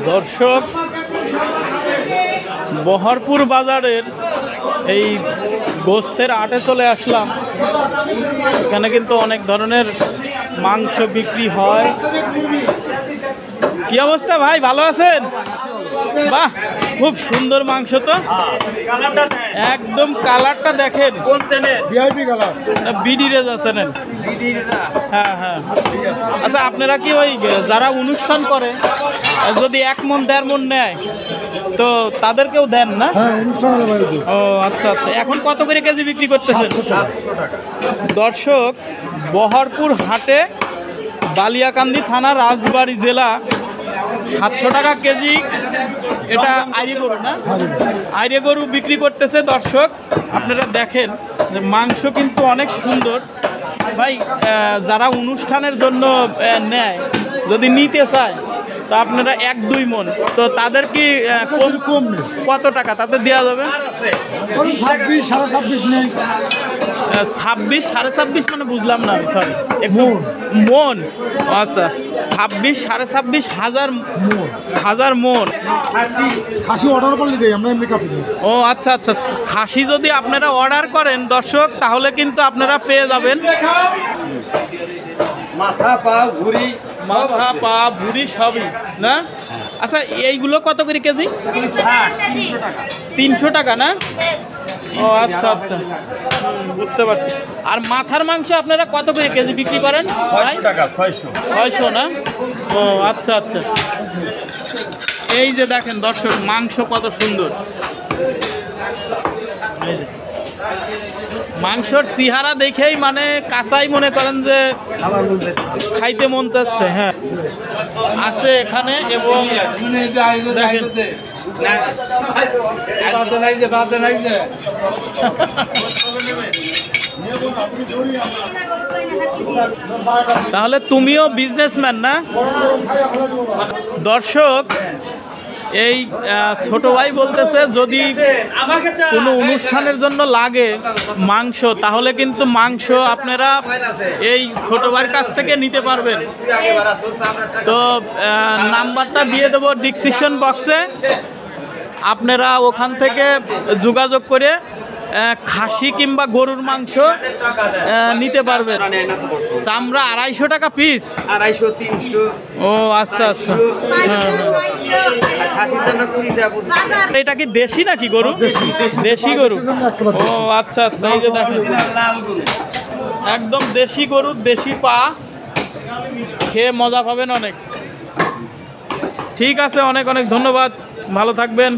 দর্শক, বহরপুর বাজারের এই গোস্তের হাটে চলে আসলাম। এখানে কিন্তু অনেক ধরনের মাংস বিক্রি হয়। কি অবস্থা ভাই, ভালো আছেন? বাহ, খুব সুন্দর মাংস তো, একদম কালারটা দেখেন। কোন চেনেন? ভিআইপি কালার, বিডি রেজা চেনেন? হ্যাঁ হ্যাঁ। আচ্ছা, আপনারা কি ওই যারা অনুষ্ঠান করে যদি 1 মণ 1.5 মণ নেয় তো তাদেরকেও দেন না? ও আচ্ছা আচ্ছা। এখন কত করে কেজি বিক্রি করতেছেন? দর্শক, বহরপুর হাটে, বালিয়াকান্দি থানা, রাজবাড়ী জেলা, 700 টাকা কেজি। এটা আইরে গরু না? আইরে গরু বিক্রি করতেছে। দর্শক, আপনারা দেখেন যে মাংস কিন্তু অনেক সুন্দর। ভাই, যারা অনুষ্ঠানের জন্য নেয়, যদি নিতে চায় তা আপনারা 1-2 মণ, তো তাদের কি কম কত টাকা তাদের দেওয়া যাবে? 26, 26.5 নেই। 26, 26.5 মানে বুঝলাম না, সরি। মন? আচ্ছা, 26, 26.5 হাজার মন। খাসি অর্ডার করলে দেই আমরা, এমনি কাটি। ও আচ্ছা আচ্ছা। খাসি যদি আপনারা অর্ডার করেন দর্শক, তাহলে কিন্তু আপনারা পেয়ে যাবেন। মাথা পা ভুঁড়ি সবই না? আচ্ছা, এইগুলো কত করে কেজি? 300 টাকা না? ও আচ্ছা আচ্ছা, বুঝতে পারছি। আর মাথার মাংস আপনারা কত করে কেজি বিক্রি করেন? 600 না? ও আচ্ছা আচ্ছা। এই যে দেখেন দর্শক, মাংস কত সুন্দর। মাংসর চেহারা দেখেই মানে কাঁচাই মনে করেন যে খাইতে মন চাচ্ছে। হ্যাঁ, আছে এখানে। এবং তাহলে তুমিও বিজনেসম্যান না? দর্শক, এই ছোট ভাই বলতেছে যদি কোনো অনুষ্ঠানের জন্য লাগে মাংস, তাহলে কিন্তু মাংস আপনারা এই ছোট ভাইয়ের কাছ থেকে নিতে পারবেন। তো নাম্বারটা দিয়ে দেবো ডিসক্রিপশন বক্সে, আপনারা ওখান থেকে যোগাযোগ করে খাসি কিংবা গরুর মাংস নিতে পারবেন। চামড়া 250 টাকা পিস? 250, 300। ও আচ্ছা আচ্ছা। এটা কি দেশি নাকি গরু? দেশি গরু। ও আচ্ছা আচ্ছা। এই যে দেখেন, একদম দেশি গরু, দেশি পা, খেয়ে মজা পাবেন অনেক। ঠিক আছে, অনেক অনেক ধন্যবাদ, ভালো থাকবেন।